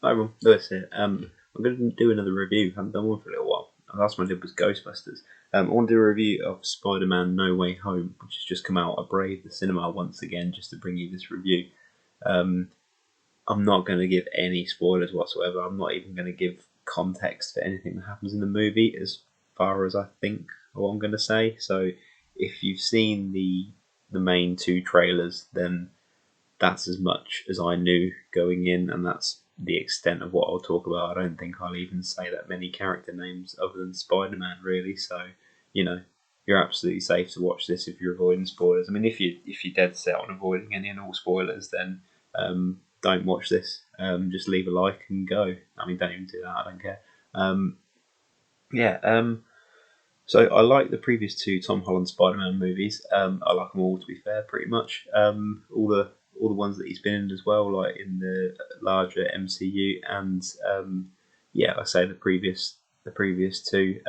Hi everyone, Lewis here. I'm going to do another review. I haven't done one for a little while. The last one I did was Ghostbusters. I want to do a review of Spider-Man No Way Home, which has just come out. I braved the cinema once again just to bring you this review. Um, I'm not going to give any spoilers whatsoever. I'm not even going to give context for anything that happens in the movie as far as I think what I'm going to say. So if you've seen the main two trailers, then that's as much as I knew going in, and that's the extent of what I'll talk about. I don't think I'll even say that many character names other than Spider Man, really. So, you know, you're absolutely safe to watch this if you're avoiding spoilers. I mean, if you're dead set on avoiding any and all spoilers, then don't watch this. Just leave a like and go. I mean, don't even do that. I don't care. Um, yeah. So I like the previous two Tom Holland Spider-Man movies. I like them all, to be fair, pretty much. All the ones that he's been in as well, like in the larger MCU, and yeah, I say the previous two.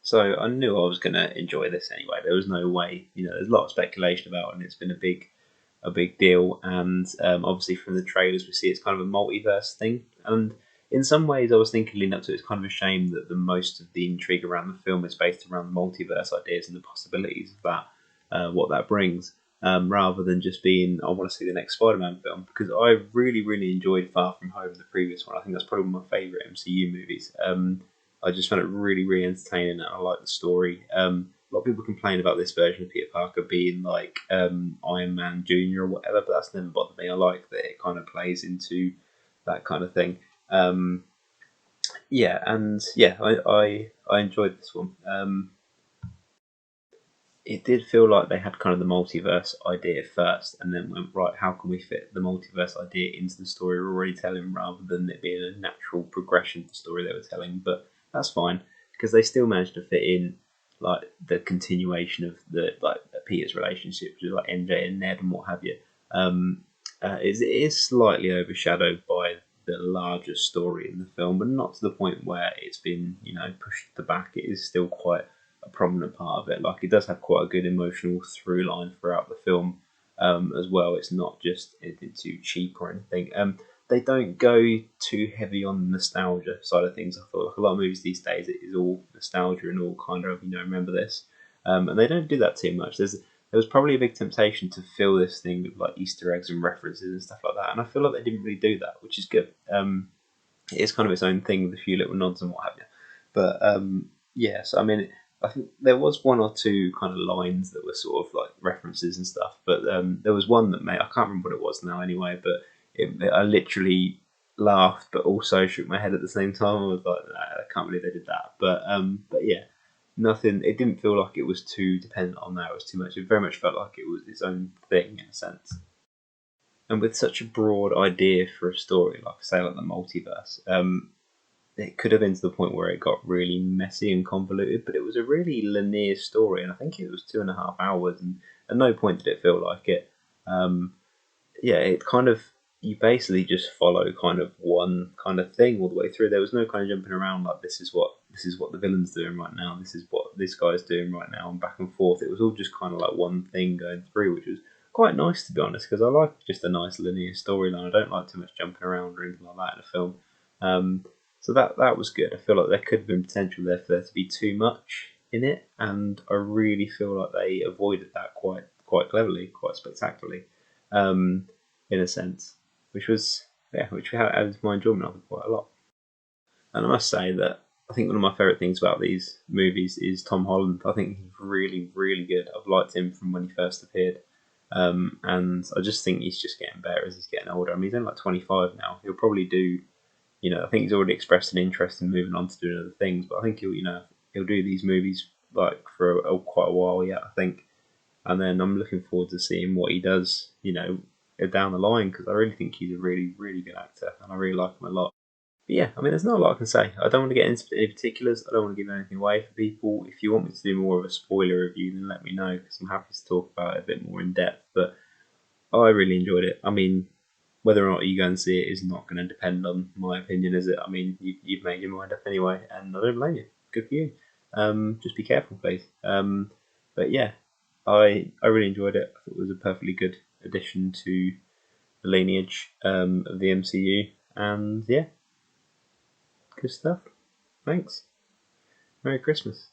So I knew I was gonna enjoy this anyway. There was no way, There's a lot of speculation about it, and it's been a big deal. And obviously, from the trailers, we see it's kind of a multiverse thing. And in some ways, I was thinking leading up to it, it's kind of a shame that the most of the intrigue around the film is based around the multiverse ideas and the possibilities of that, what that brings, rather than just being, I want to see the next Spider-Man film. Because I really, really enjoyed Far From Home, the previous one. I think that's probably one of my favourite MCU movies. I just found it really, really entertaining, and I like the story. A lot of people complain about this version of Peter Parker being like Iron Man Junior or whatever, but that's never bothered me. I like that it kind of plays into that kind of thing. Yeah, and yeah, I enjoyed this one. It did feel like they had kind of the multiverse idea first, and then went right. How can we fit the multiverse idea into the story we're already telling, rather than it being a natural progression to the story they were telling? But that's fine because they still managed to fit in like the continuation of the like Peter's relationship with like MJ and Ned and what have you. It is slightly overshadowed by the larger story in the film, but not to the point where it's been pushed to the back. It is still quite a prominent part of it. Like it does have quite a good emotional through line throughout the film as well. It's not just anything too cheap or anything. They don't go too heavy on the nostalgia side of things. I thought like a lot of movies these days it is all nostalgia and all kind of remember this, and they don't do that too much. There was probably a big temptation to fill this thing with like Easter eggs and references and stuff like that, and I feel like they didn't really do that, which is good. It is kind of its own thing with a few little nods and what have you. But yes, I mean, I think there was one or two kind of lines that were sort of like references and stuff. But there was one that made I can't remember what it was now anyway. But I literally laughed, but also shook my head at the same time. I was like, nah, I can't believe they did that. But yeah, nothing. It didn't feel like it was too dependent on that. It was too much. It very much felt like it was its own thing in a sense. And with such a broad idea for a story, like say like the multiverse, it could have been to the point where it got really messy and convoluted, but it was a really linear story, and I think it was 2.5 hours, and at no point did it feel like it. Um, yeah, it kind of you basically just follow kind of one kind of thing all the way through. There was no kind of jumping around like this is what the villain's doing right now, this is what this guy's doing right now, and back and forth. It was all just kind of like one thing going through, which was quite nice to be honest, because I like just a nice linear storyline. I don't like too much jumping around or anything like that in a film. So that was good. I feel like there could have been potential there for there to be too much in it, and I really feel like they avoided that quite cleverly, quite spectacularly, in a sense, which was yeah, which added to my enjoyment of it quite a lot. And I must say that I think one of my favourite things about these movies is Tom Holland. I think he's really, really good. I've liked him from when he first appeared. And I just think he's just getting better as he's getting older. I mean, he's only like 25 now. He'll probably do, I think he's already expressed an interest in moving on to doing other things. But I think he'll do these movies like for quite a while yet, I think. And then I'm looking forward to seeing what he does, down the line, because I really think he's a really, really good actor, and I really like him a lot. But yeah, I mean, there's not a lot I can say. I don't want to get into any particulars. I don't want to give anything away for people. If you want me to do more of a spoiler review, then let me know, because I'm happy to talk about it a bit more in depth. But I really enjoyed it. I mean, whether or not you go and see it is not going to depend on my opinion, is it? I mean, you've made your mind up anyway, and I don't blame you. Good for you. Just be careful, please. But yeah, I really enjoyed it. I thought it was a perfectly good addition to lineage of the MCU. And yeah, good stuff. Thanks. Merry Christmas.